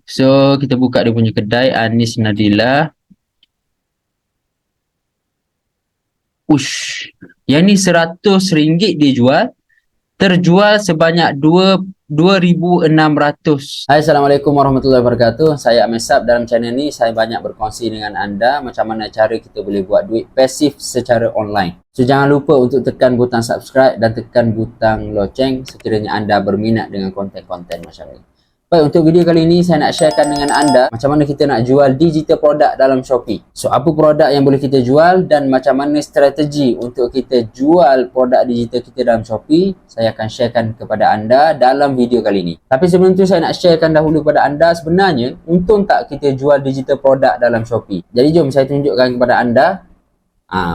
So kita buka dia punya kedai Anis Nadila. Ush, yang ni RM100 dia jual. Terjual sebanyak 2,600. Hai, Assalamualaikum warahmatullahi wabarakatuh. Saya Amesab. Dalam channel ni saya banyak berkongsi dengan anda macam mana cara kita boleh buat duit pasif secara online. So jangan lupa untuk tekan butang subscribe dan tekan butang loceng sekiranya anda berminat dengan konten-konten macam ni. Baik, untuk video kali ini saya nak sharekan dengan anda macam mana kita nak jual digital produk dalam Shopee. So apa produk yang boleh kita jual dan macam mana strategi untuk kita jual produk digital kita dalam Shopee, saya akan sharekan kepada anda dalam video kali ini. Tapi sebelum tu saya nak sharekan dahulu kepada anda sebenarnya untung tak kita jual digital produk dalam Shopee. Jadi jom saya tunjukkan kepada anda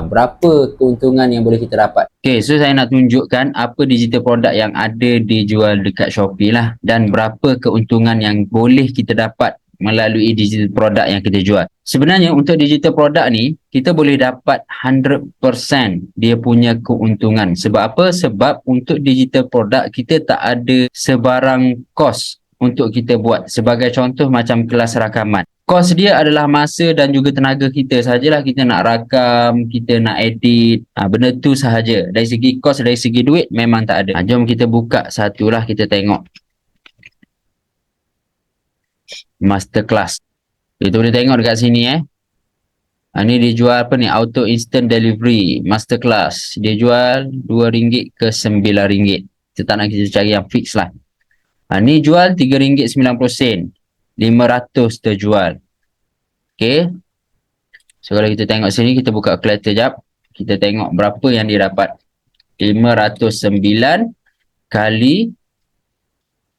berapa keuntungan yang boleh kita dapat. Okay, so saya nak tunjukkan apa digital produk yang ada dijual dekat Shopee lah dan berapa keuntungan yang boleh kita dapat melalui digital produk yang kita jual. Sebenarnya untuk digital produk ni kita boleh dapat 100% dia punya keuntungan. Sebab apa? Sebab untuk digital produk kita tak ada sebarang kos untuk kita buat. Sebagai contoh macam kelas rakaman. Kos dia adalah masa dan juga tenaga kita sahajalah. Kita nak rakam, kita nak edit, benda tu sahaja. Dari segi kos, dari segi duit memang tak ada. Jom kita buka satulah, kita tengok. Masterclass. Kita boleh tengok dekat sini ni dia jual apa ni? Auto Instant Delivery Masterclass. Dia jual RM2 ke RM9. Kita tak nak kita cari yang fix lah. Ni jual RM3.90. 500 terjual. Okay. So kalau kita tengok sini, kita buka calculator jap. Kita tengok berapa yang dia dapat. 509 kali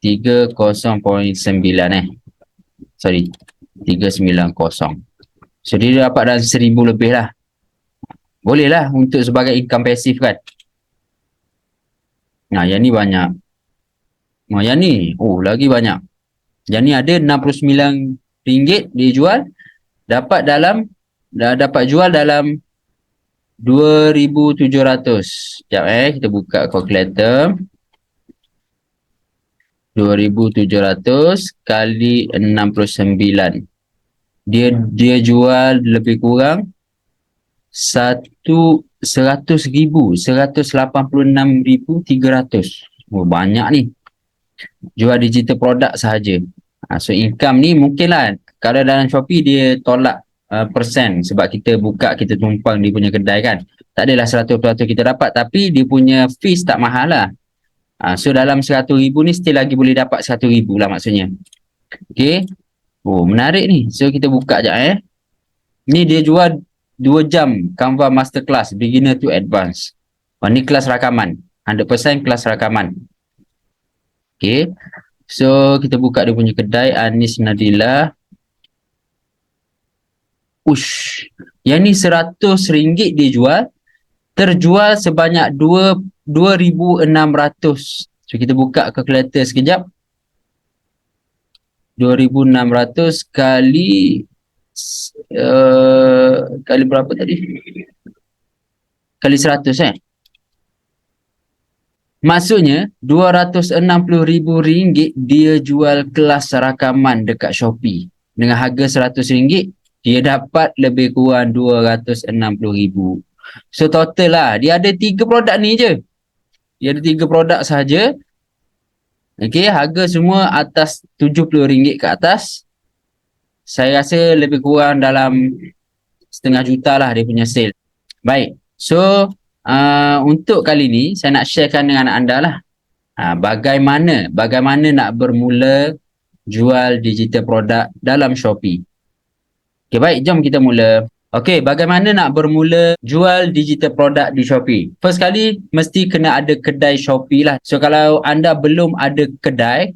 30.9 sorry, 390. So dia dapat dah 1,000 lebih lah. Boleh lah untuk sebagai income pasif kan. Yang ni banyak. Yang ni, lagi banyak. Yang ni ada RM69 dia jual. Dapat jual dalam 2,700. Sekejap kita buka calculator. 2,700 kali 69. Dia jual lebih kurang 186,300. Banyak ni. Jual digital produk sahaja. So income ni mungkin lah kalau dalam Shopee dia tolak persen sebab kita buka, kita tumpang dia punya kedai kan. Tak adalah 100% kita dapat, tapi dia punya fees tak mahal lah. So dalam 100,000 ni still lagi boleh dapat 100,000 lah maksudnya. Okay. Menarik ni. So kita buka sekejap Ni dia jual 2 jam Canva Masterclass Beginner to Advance. Ni kelas rakaman. 100% kelas rakaman. Okay. So kita buka dia punya kedai Anis Nadila. Ush, yang ni RM100 dia jual. Terjual sebanyak 2,600. So kita buka kalkulator sekejap. 2,600 kali kali berapa tadi? Kali 100 Maksudnya RM260,000 dia jual kelas rakaman dekat Shopee. Dengan harga RM100 dia dapat lebih kurang RM260,000. So total lah dia ada 3 produk ni je. Dia ada 3 produk sahaja. Okay, harga semua atas RM70 ke atas. Saya rasa lebih kurang dalam setengah juta lah dia punya sale. Baik, so untuk kali ni saya nak sharekan dengan anda lah bagaimana nak bermula jual digital produk dalam Shopee. Okay, baik, jom kita mula. Okay, bagaimana nak bermula jual digital produk di Shopee? First kali mesti kena ada kedai Shopee lah. So kalau anda belum ada kedai,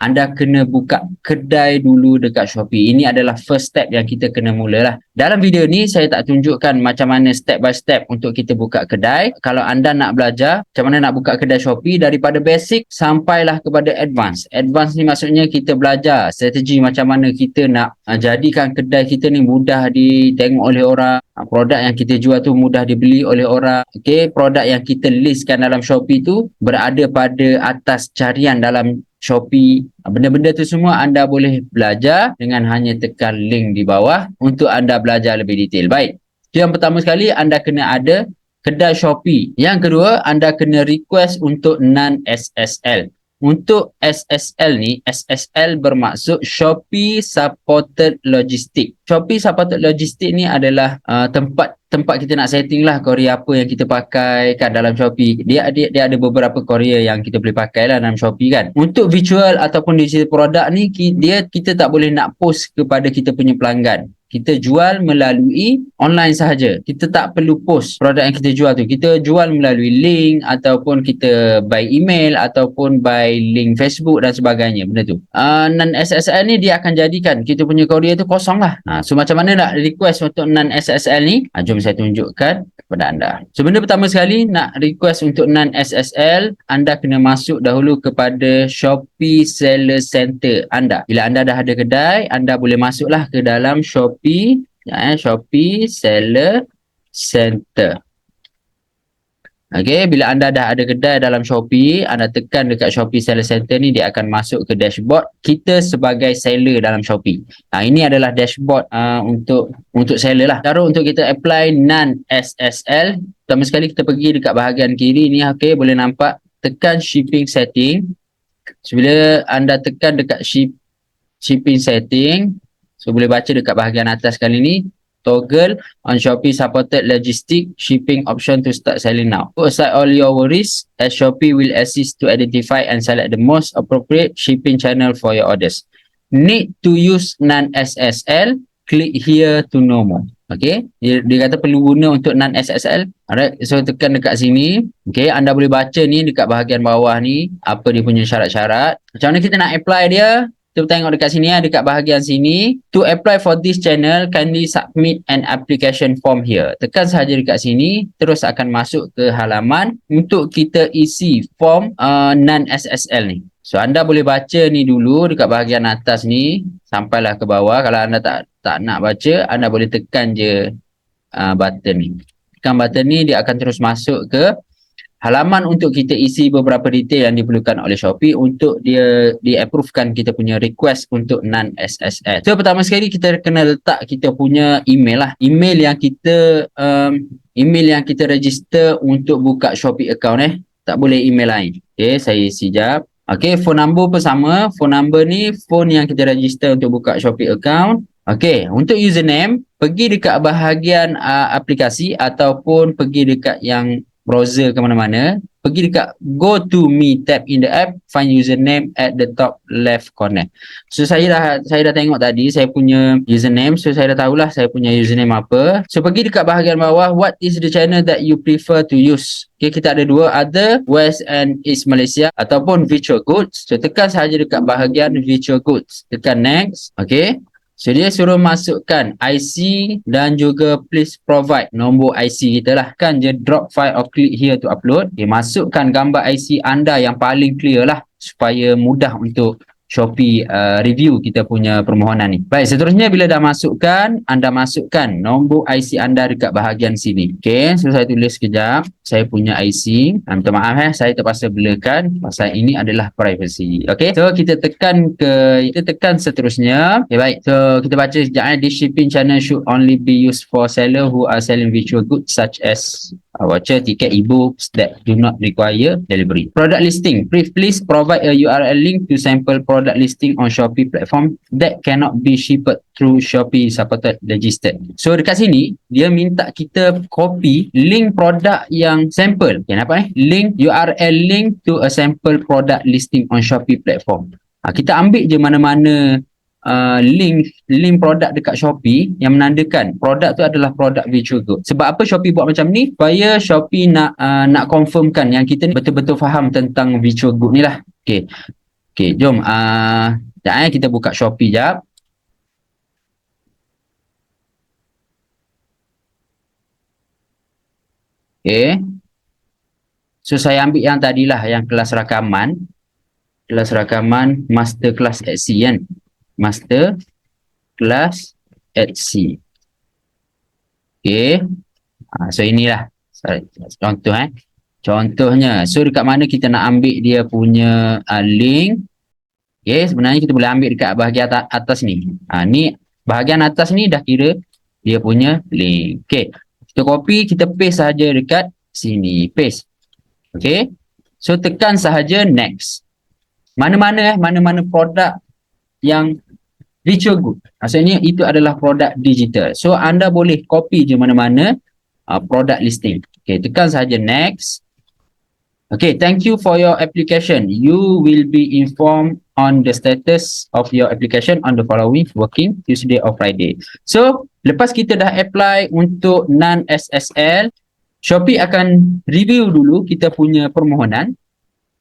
anda kena buka kedai dulu dekat Shopee. Ini adalah first step yang kita kena mulalah. Dalam video ni saya tak tunjukkan macam mana step by step untuk kita buka kedai. Kalau anda nak belajar macam mana nak buka kedai Shopee daripada basic sampailah kepada advance. Advance ni maksudnya kita belajar strategi macam mana kita nak jadikan kedai kita ni mudah ditengok oleh orang. Produk yang kita jual tu mudah dibeli oleh orang. Okay, produk yang kita listkan dalam Shopee tu berada pada atas carian dalam Shopee. Benda-benda tu semua anda boleh belajar dengan hanya tekan link di bawah untuk anda belajar lebih detail. Baik. Yang pertama sekali, anda kena ada kedai Shopee. Yang kedua, anda kena request untuk non-SSL. Untuk SSL ni, SSL bermaksud Shopee Supported Logistic. Shopee Supported Logistic ni adalah tempat kita nak setting lah Korea apa yang kita pakai kat dalam Shopee. Dia ada beberapa Korea yang kita boleh pakai lah dalam Shopee kan. Untuk virtual ataupun digital produk ni, kita tak boleh nak post kepada kita punya pelanggan. Kita jual melalui online sahaja. Kita tak perlu post produk yang kita jual tu. Kita jual melalui link ataupun kita by email ataupun by link Facebook dan sebagainya. Benda tu. Non-SSL ni dia akan jadikan kita punya Korea tu kosong lah. So macam mana nak request untuk non-SSL ni? Jom saya tunjukkan kepada anda. So benda pertama sekali, nak request untuk non-SSL, anda kena masuk dahulu kepada Shopee Seller Center anda. Bila anda dah ada kedai, anda boleh masuklah ke dalam Shopee Seller Center. Okey, bila anda dah ada kedai dalam Shopee, anda tekan dekat Shopee Seller Center ni, dia akan masuk ke dashboard kita sebagai seller dalam Shopee. Ini adalah dashboard untuk seller lah. Cara untuk kita apply non-SSL, pertama sekali kita pergi dekat bahagian kiri ni, okey, boleh nampak tekan shipping setting. So, bila anda tekan dekat shipping setting, so boleh baca dekat bahagian atas kali ni, toggle on Shopee supported logistic shipping option to start selling now. Put aside all your worries as Shopee will assist to identify and select the most appropriate shipping channel for your orders. Need to use non-SSL? Click here to know more. Okay, dia kata perlu guna untuk non-SSL. Alright, so tekan dekat sini. Okay, anda boleh baca ni dekat bahagian bawah ni apa dia punya syarat-syarat. Macam mana kita nak apply dia? Kita tengok dekat sini, dekat bahagian sini. To apply for this channel, kindly submit an application form here. Tekan sahaja dekat sini, terus akan masuk ke halaman untuk kita isi form non-SSL ni. So anda boleh baca ni dulu dekat bahagian atas ni sampailah ke bawah. Kalau anda tak nak baca, anda boleh tekan je button ni. Tekan button ni, dia akan terus masuk ke halaman untuk kita isi beberapa detail yang diperlukan oleh Shopee untuk dia di-approvekan kita punya request untuk non-SSL. So pertama sekali kita kena letak kita punya email lah. Email yang kita register untuk buka Shopee account tak boleh email lain. Okay, saya isi jap. Okay, phone number pun sama. Phone number ni phone yang kita register untuk buka Shopee account. Okay, untuk username, pergi dekat bahagian aplikasi ataupun pergi dekat yang browser ke mana-mana, pergi dekat go to me tab in the app, find username at the top left corner. So saya dah tengok tadi saya punya username, so saya dah tahulah saya punya username apa. So pergi dekat bahagian bawah, what is the channel that you prefer to use? Okay, kita ada dua, other, West and East Malaysia ataupun virtual goods. So tekan sahaja dekat bahagian virtual goods, tekan next. Okay, so dia suruh masukkan IC dan juga please provide nombor IC kita lah. Kan je drop file or click here to upload. Okay, masukkan gambar IC anda yang paling clear lah supaya mudah untuk Shopee review kita punya permohonan ni. Baik, seterusnya bila dah masukkan, anda masukkan nombor IC anda dekat bahagian sini. Okay, so saya tulis sekejap saya punya IC. Minta maaf saya terpaksa blurkan pasal ini adalah privacy. Okay, so kita tekan seterusnya. Okay, baik, so kita baca sekejap. This shipping channel should only be used for seller who are selling virtual goods such as voucher, ticket, e-books that do not require delivery. Product listing. Please provide a URL link to sample product listing on Shopee platform that cannot be shipped through Shopee supported logistic. So dekat sini dia minta kita copy link produk yang sample. Okay, nampak link URL link to a sample product listing on Shopee platform. Kita ambil je mana-mana link produk dekat Shopee yang menandakan produk tu adalah produk virtual good. Sebab apa Shopee buat macam ni? Supaya Shopee nak confirmkan yang kita ni betul-betul faham tentang virtual good ni lah. Okay, jom kita buka Shopee jap. Okay, so saya ambil yang tadilah, yang kelas rakaman master class at C kan. Master class at C. Okay, so inilah contoh contohnya. So dekat mana kita nak ambil dia punya link. Okay, sebenarnya kita boleh ambil dekat bahagian atas ni. Ni bahagian atas ni dah kira dia punya link. Okay, kita copy, kita paste sahaja dekat sini. Paste. Okay, so tekan sahaja next. Mana-mana produk yang virtual good. Maksudnya itu adalah produk digital. So anda boleh copy je mana-mana produk listing. Okay, tekan sahaja next. Okay, thank you for your application. You will be informed on the status of your application on the following working Tuesday or Friday. So, lepas kita dah apply untuk non-SSL, Shopee akan review dulu kita punya permohonan.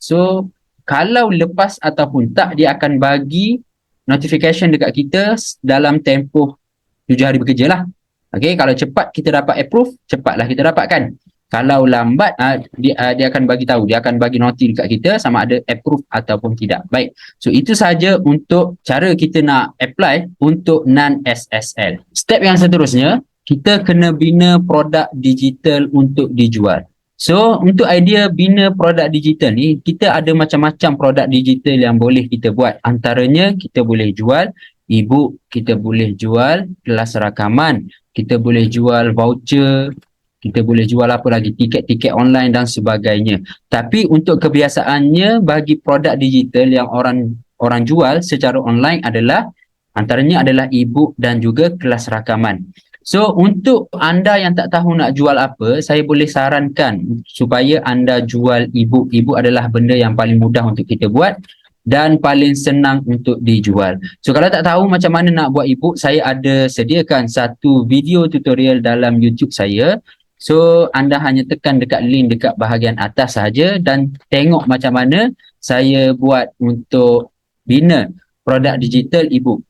So, kalau lepas ataupun tak, dia akan bagi notification dekat kita dalam tempoh 7 hari bekerja lah. Okay, kalau cepat kita dapat approve, cepatlah kita dapatkan. Kalau lambat, dia akan bagi tahu, dia akan bagi noti dekat kita sama ada approve ataupun tidak. Baik, so itu saja untuk cara kita nak apply untuk non-SSL. Step yang seterusnya, kita kena bina produk digital untuk dijual. So, untuk idea bina produk digital ni, kita ada macam-macam produk digital yang boleh kita buat. Antaranya, kita boleh jual e-book, kita boleh jual kelas rakaman, kita boleh jual voucher, kita boleh jual apa lagi, tiket-tiket online dan sebagainya. Tapi untuk kebiasaannya bagi produk digital yang orang jual secara online adalah antaranya adalah e-book dan juga kelas rakaman. So untuk anda yang tak tahu nak jual apa, saya boleh sarankan supaya anda jual e-book. E-book adalah benda yang paling mudah untuk kita buat dan paling senang untuk dijual. So kalau tak tahu macam mana nak buat e-book, saya ada sediakan satu video tutorial dalam YouTube saya. So anda hanya tekan dekat link dekat bahagian atas sahaja dan tengok macam mana saya buat untuk bina produk digital e-book.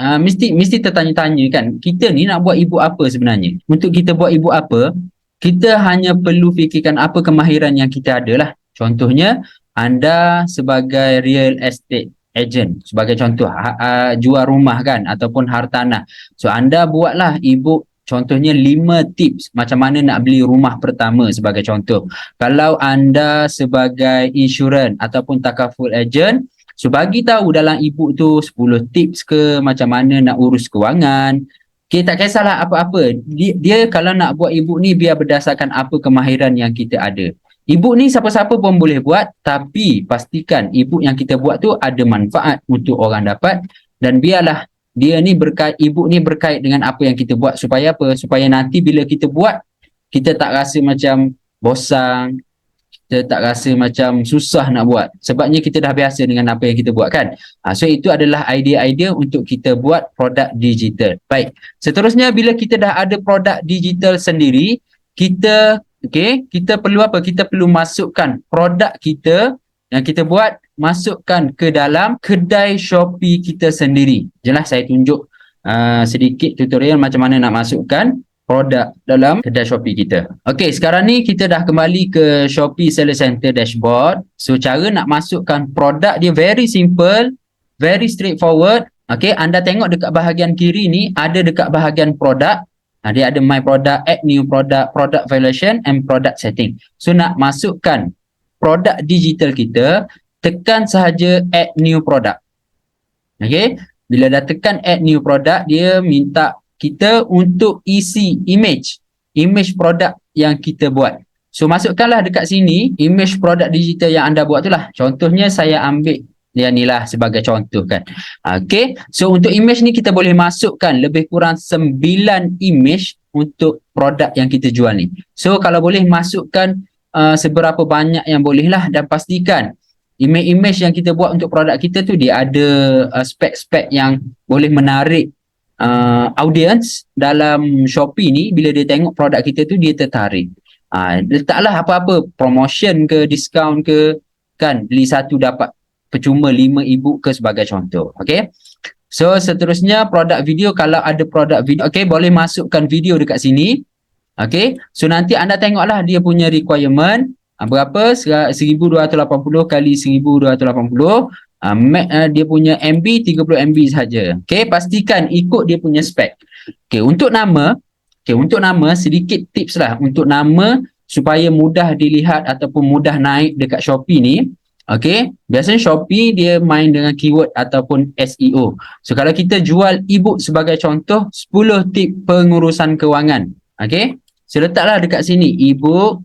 Mesti tertanya-tanya kan, kita ni nak buat e-book apa sebenarnya? Untuk kita buat e-book apa, kita hanya perlu fikirkan apa kemahiran yang kita ada lah. Contohnya, anda sebagai real estate agent, sebagai contoh, jual rumah kan ataupun hartanah. So anda buatlah e-book contohnya 5 tips macam mana nak beli rumah pertama sebagai contoh. Kalau anda sebagai insurans ataupun takaful agent, so bagi tahu dalam e-book tu 10 tips ke macam mana nak urus kewangan. Okay, tak kisahlah apa-apa. Dia kalau nak buat e-book ni biar berdasarkan apa kemahiran yang kita ada. E-book ni siapa-siapa pun boleh buat, tapi pastikan e-book yang kita buat tu ada manfaat untuk orang dapat dan biarlah dia ni e-book ni berkait dengan apa yang kita buat supaya apa? Supaya nanti bila kita buat, kita tak rasa macam bosan, kita tak rasa macam susah nak buat. Sebabnya kita dah biasa dengan apa yang kita buat kan. So itu adalah idea-idea untuk kita buat produk digital. Baik, seterusnya bila kita dah ada produk digital sendiri, kita perlu apa? Kita perlu masukkan produk kita yang kita buat, masukkan ke dalam kedai Shopee kita sendiri. Jelas saya tunjuk sedikit tutorial macam mana nak masukkan produk dalam kedai Shopee kita. Okey, sekarang ni kita dah kembali ke Shopee Seller Center dashboard. So cara nak masukkan produk dia very simple, very straightforward. Okey, anda tengok dekat bahagian kiri ni ada dekat bahagian produk. Dia ada my product, add new product, product valuation and product setting. So nak masukkan produk digital kita, tekan sahaja add new product. Okey, bila dah tekan add new product, dia minta kita untuk isi image produk yang kita buat. So masukkanlah dekat sini image produk digital yang anda buat tu lah. Contohnya saya ambil yang ni lah sebagai contoh kan. Okey, so untuk image ni kita boleh masukkan lebih kurang 9 image untuk produk yang kita jual ni. So kalau boleh masukkan seberapa banyak yang boleh lah, dan pastikan image yang kita buat untuk produk kita tu dia ada spek-spek yang boleh menarik audience dalam Shopee ni. Bila dia tengok produk kita tu dia tertarik. Letaklah apa-apa promotion ke, diskaun ke kan, beli satu dapat percuma 5 e-book ke sebagai contoh. Okay, so seterusnya produk video. Kalau ada produk video, okay, boleh masukkan video dekat sini. Okay, so nanti anda tengoklah dia punya requirement berapa, 1280 kali 1280. Dia punya MB 30 MB saja. Okay, pastikan ikut dia punya spek. Okay, untuk nama, sedikit tips lah untuk nama supaya mudah dilihat ataupun mudah naik dekat Shopee ni. Okey, biasanya Shopee dia main dengan keyword ataupun SEO. So kalau kita jual e-book sebagai contoh, 10 tip pengurusan kewangan. Okey, so letaklah dekat sini e-book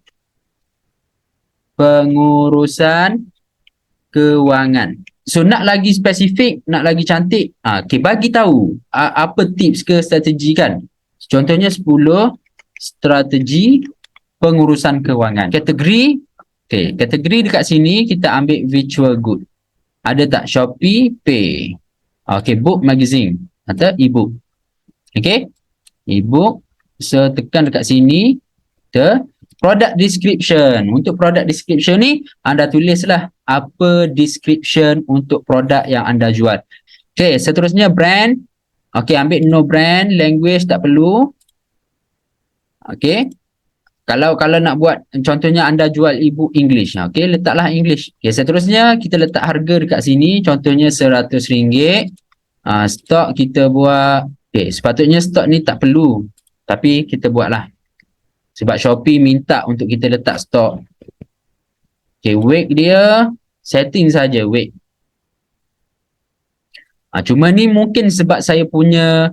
pengurusan kewangan. So nak lagi spesifik, nak lagi cantik, okay, bagi tahu apa tips ke strategi kan. Contohnya 10 strategi pengurusan kewangan. Kategori, okay, kategori dekat sini kita ambil virtual good. Ada tak Shopee Pay? Okay, book magazine atau e-book. Okay, e-book. So tekan dekat sini, product description. Untuk product description ni, anda tulislah apa description untuk produk yang anda jual. Okay, seterusnya brand. Okay, ambil no brand, language tak perlu. Okay, kalau nak buat, contohnya anda jual e-book English. Okay, letaklah English. Okay, seterusnya kita letak harga dekat sini, contohnya RM100. Stok kita buat, okay, sepatutnya stok ni tak perlu, tapi kita buatlah. Sebab Shopee minta untuk kita letak stok. Okay, weight dia, setting saja weight. Cuma ni mungkin sebab saya punya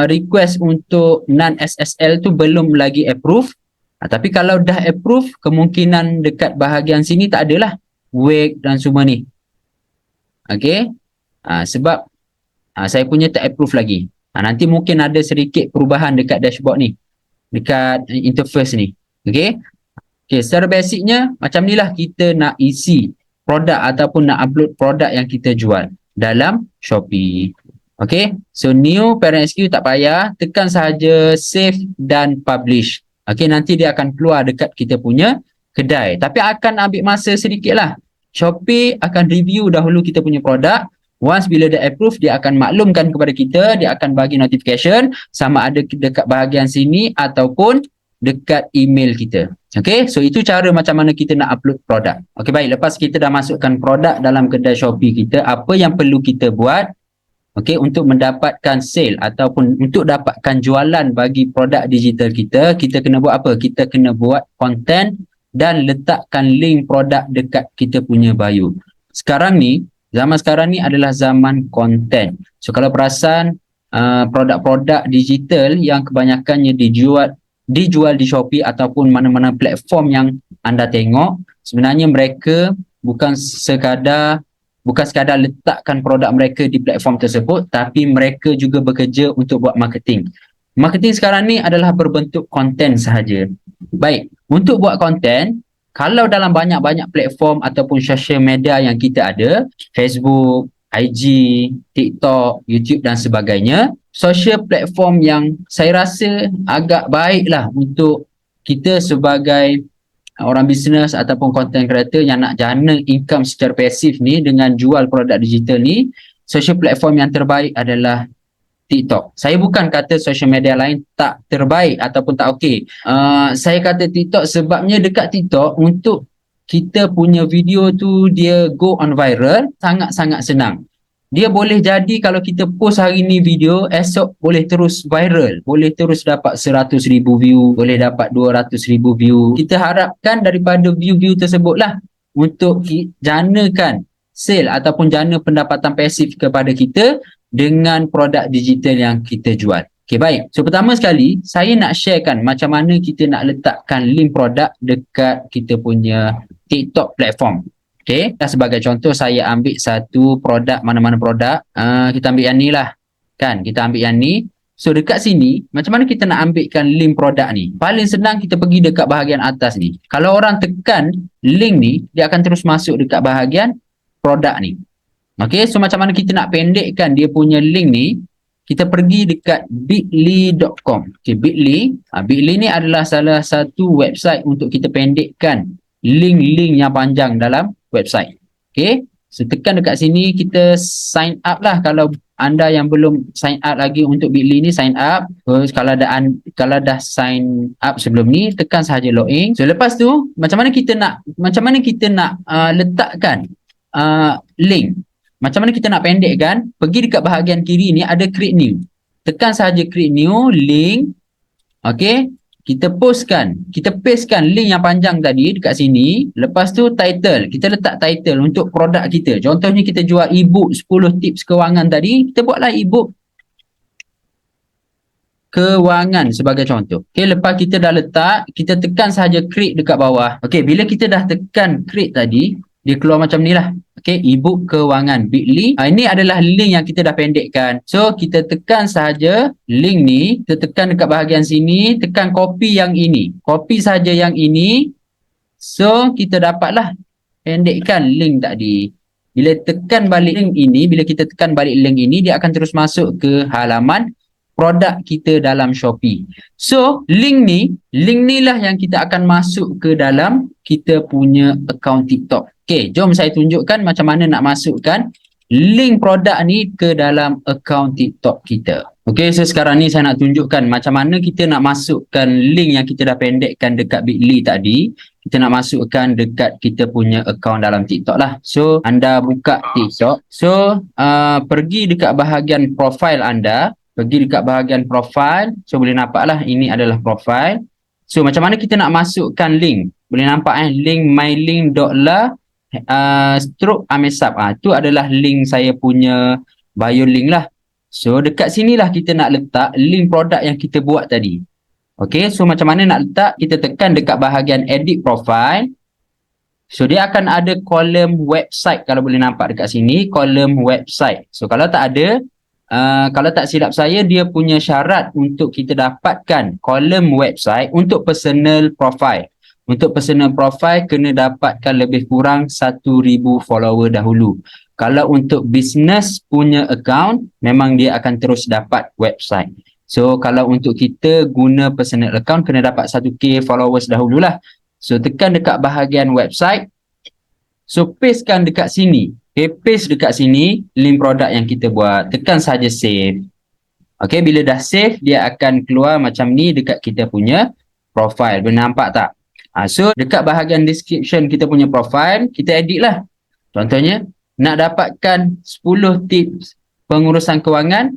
request untuk non-SSL tu belum lagi approve. Tapi kalau dah approve, kemungkinan dekat bahagian sini tak adalah weight dan semua ni. Okay. Sebab saya punya tak approve lagi. Nanti mungkin ada sedikit perubahan dekat dashboard ni, dekat interface ni. Okay. Okay, secara basicnya macam ni lah kita nak isi produk ataupun nak upload produk yang kita jual dalam Shopee. Okay, so new parent SKU tak payah, tekan sahaja save dan publish. Okay, nanti dia akan keluar dekat kita punya kedai. Tapi akan ambil masa sedikit lah. Shopee akan review dahulu kita punya produk. Once bila dia approve, dia akan maklumkan kepada kita, dia akan bagi notification sama ada dekat bahagian sini ataupun dekat email kita. Okay, so itu cara macam mana kita nak upload produk. Okay, baik, lepas kita dah masukkan produk dalam kedai Shopee kita, apa yang perlu kita buat, okay, untuk mendapatkan sale ataupun untuk dapatkan jualan bagi produk digital kita, kita kena buat apa? Kita kena buat konten dan letakkan link produk dekat kita punya bio. Sekarang ni, zaman sekarang ni adalah zaman konten. So kalau perasan produk-produk digital yang kebanyakannya dijual di Shopee ataupun mana-mana platform yang anda tengok, sebenarnya mereka bukan sekadar letakkan produk mereka di platform tersebut, tapi mereka juga bekerja untuk buat marketing. Marketing sekarang ni adalah berbentuk konten sahaja. Baik, untuk buat konten, kalau dalam banyak-banyak platform ataupun social media yang kita ada, Facebook, IG, TikTok, YouTube dan sebagainya, social platform yang saya rasa agak baiklah untuk kita sebagai orang bisnes ataupun content creator yang nak jana income secara pasif ni dengan jual produk digital ni, social platform yang terbaik adalah TikTok. Saya bukan kata social media lain tak terbaik ataupun tak okey. Saya kata TikTok sebabnya dekat TikTok untuk kita punya video tu dia go on viral sangat-sangat senang. Dia boleh jadi kalau kita post hari ni video, esok boleh terus viral, boleh terus dapat 100,000 view, boleh dapat 200,000 view. Kita harapkan daripada view-view tersebut lah untuk janakan sale ataupun jana pendapatan pasif kepada kita dengan produk digital yang kita jual. Okay, baik. So pertama sekali, saya nak sharekan macam mana kita nak letakkan link produk dekat kita punya TikTok platform. Okay, sebagai contoh saya ambil satu produk, mana-mana produk, kita ambil yang ni lah, kan, kita ambil yang ni. So dekat sini, macam mana kita nak ambilkan link produk ni? Paling senang kita pergi dekat bahagian atas ni. Kalau orang tekan link ni, dia akan terus masuk dekat bahagian produk ni. Okay, so macam mana kita nak pendekkan dia punya link ni? Kita pergi dekat bit.ly.com. Okay, Bit.ly. Bit.ly ni adalah salah satu website untuk kita pendekkan link-link yang panjang dalam website. Okay, so tekan dekat sini, kita sign up lah. Kalau anda yang belum sign up lagi untuk Bit.ly ni, sign up. So, kalau dah sign up sebelum ni, tekan sahaja login. So lepas tu macam mana kita nak letakkan link, macam mana kita nak pendekkan? Pergi dekat bahagian kiri ni ada create new, tekan sahaja create new link. Okay, kita postkan, kita pastekan link yang panjang tadi dekat sini. Lepas tu title, kita letak title untuk produk kita. Contohnya kita jual ebook 10 tips kewangan tadi, kita buatlah ebook kewangan sebagai contoh. Okey, lepas kita dah letak, kita tekan sahaja create dekat bawah. Okey, bila kita dah tekan create tadi, dia keluar macam ni lah. Okey, ebook kewangan bit.ly. Ini adalah link yang kita dah pendekkan. So, kita tekan sahaja link ni, kita tekan dekat bahagian sini, tekan copy yang ini. Copy sahaja yang ini. So, kita dapatlah pendekkan link tadi. Bila tekan balik link ini, bila kita tekan balik link ini, dia akan terus masuk ke halaman produk kita dalam Shopee. So, link ni lah yang kita akan masuk ke dalam kita punya akaun TikTok. Okey, jom saya tunjukkan macam mana nak masukkan link produk ni ke dalam akaun TikTok kita. Okey, so sekarang ni saya nak tunjukkan macam mana kita nak masukkan link yang kita dah pendekkan dekat bit.ly tadi. Kita nak masukkan dekat kita punya akaun dalam TikTok lah. So, anda buka TikTok. So, pergi dekat bahagian profile anda. Pergi dekat bahagian profile. So, boleh nampak lah ini adalah profile. So, macam mana kita nak masukkan link? Boleh nampak link mylink.la stroke Amesap. Itu adalah link saya punya bio link lah. So, dekat sinilah kita nak letak link produk yang kita buat tadi. Okay, so macam mana nak letak? Kita tekan dekat bahagian edit profile. So, dia akan ada kolom website. Kalau boleh nampak dekat sini, kolom website. So, kalau tak ada, kalau tak silap saya, dia punya syarat untuk kita dapatkan kolom website untuk personal profile. Untuk personal profile, kena dapatkan lebih kurang 1,000 follower dahulu. Kalau untuk business punya account, memang dia akan terus dapat website. So, kalau untuk kita guna personal account, kena dapat 1K followers dahululah. So, tekan dekat bahagian website. So, pastekan dekat sini. Okay, paste dekat sini link produk yang kita buat. Tekan saja save. Okay, bila dah save, dia akan keluar macam ni dekat kita punya profile. Boleh nampak tak? So, dekat bahagian description kita punya profile, kita edit lah. Contohnya, nak dapatkan 10 tips pengurusan kewangan,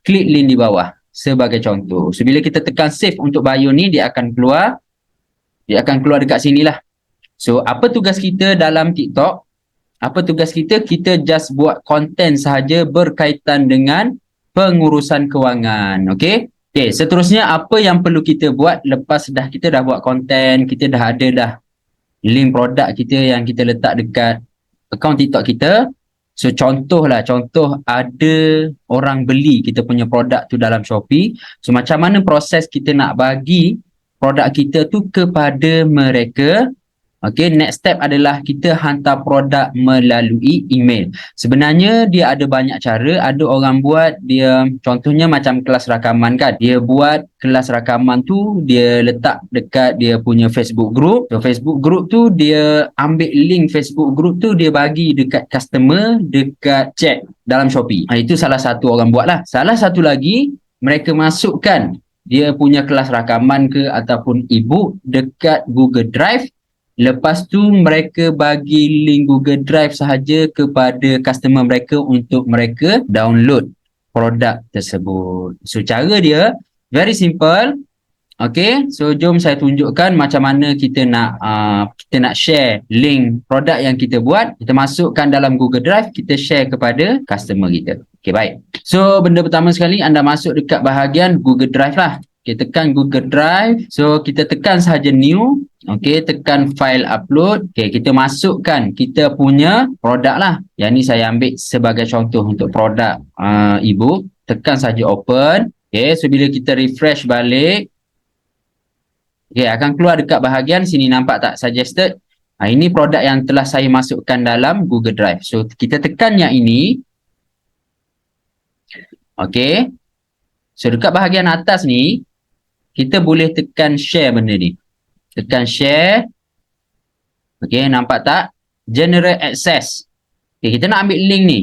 klik link di bawah sebagai contoh. So, bila kita tekan save untuk bio ni, dia akan keluar. Dia akan keluar dekat sini lah. So, apa tugas kita dalam TikTok? Apa tugas kita? Kita just buat konten sahaja berkaitan dengan pengurusan kewangan. Okey? Okey, seterusnya apa yang perlu kita buat lepas kita dah buat konten, kita dah ada dah link produk kita yang kita letak dekat akaun TikTok kita. So, contoh ada orang beli kita punya produk tu dalam Shopee. So, macam mana proses kita nak bagi produk kita tu kepada mereka? Okay, next step adalah kita hantar produk melalui email. Sebenarnya dia ada banyak cara. Ada orang buat dia, contohnya macam kelas rakaman kan. Dia buat kelas rakaman tu, dia letak dekat dia punya Facebook group. So, Facebook group tu dia ambil link Facebook group tu, dia bagi dekat customer, dekat chat dalam Shopee. Itu salah satu orang buat lah. Salah satu lagi, mereka masukkan dia punya kelas rakaman ke ataupun ebook dekat Google Drive. Lepas tu mereka bagi link Google Drive sahaja kepada customer mereka untuk mereka download produk tersebut. So, cara dia very simple. Okay, so jom saya tunjukkan macam mana kita nak share link produk yang kita buat. Kita masukkan dalam Google Drive, kita share kepada customer kita. Okay, baik. So, benda pertama sekali anda masuk dekat bahagian Google Drive lah. Okay, tekan Google Drive. So, kita tekan sahaja new. Okay, tekan file upload. Okay, kita masukkan kita punya produk lah. Yang ni saya ambil sebagai contoh untuk produk ebook. Tekan sahaja open. Okay, so bila kita refresh balik. Okay, akan keluar dekat bahagian sini, nampak tak? Suggested. Ini produk yang telah saya masukkan dalam Google Drive. So, kita tekan yang ini. Okay. So, dekat bahagian atas ni, kita boleh tekan share benda ni. Tekan share. Okay, nampak tak? Generate access. Okay, kita nak ambil link ni.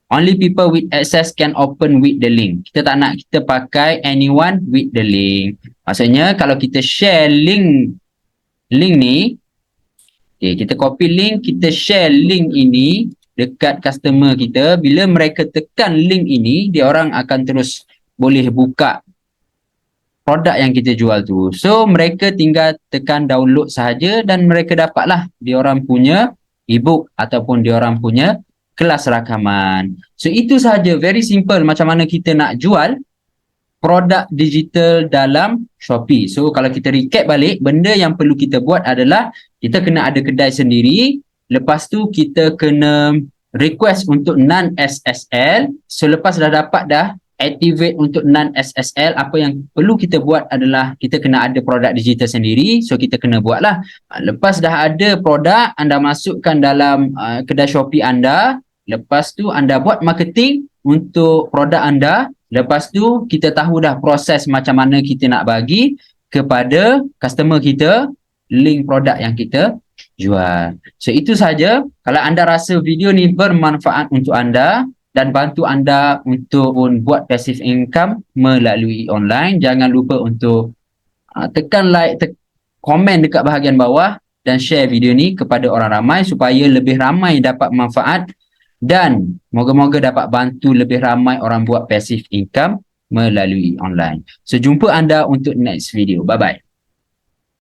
Only people with access can open with the link. Kita tak nak kita pakai anyone with the link. Maksudnya, kalau kita share link ni, okay, kita copy link, kita share link ini dekat customer kita. Bila mereka tekan link ini, dia orang akan terus boleh buka produk yang kita jual tu. So mereka tinggal tekan download sahaja dan mereka dapatlah diorang punya ebook ataupun diorang punya kelas rakaman. So itu sahaja, very simple macam mana kita nak jual produk digital dalam Shopee. So kalau kita recap balik, benda yang perlu kita buat adalah kita kena ada kedai sendiri, lepas tu kita kena request untuk non-SSL. So lepas dah dapat dah activate untuk non-SSL, apa yang perlu kita buat adalah kita kena ada produk digital sendiri. So kita kena buatlah. Lepas dah ada produk, anda masukkan dalam kedai Shopee anda. Lepas tu anda buat marketing untuk produk anda. Lepas tu kita tahu dah proses macam mana kita nak bagi kepada customer kita link produk yang kita jual. So itu saja. Kalau anda rasa video ni bermanfaat untuk anda dan bantu anda untuk buat passive income melalui online, jangan lupa untuk tekan like, komen dekat bahagian bawah dan share video ni kepada orang ramai supaya lebih ramai dapat manfaat dan moga-moga dapat bantu lebih ramai orang buat passive income melalui online. So jumpa anda untuk next video. Bye-bye.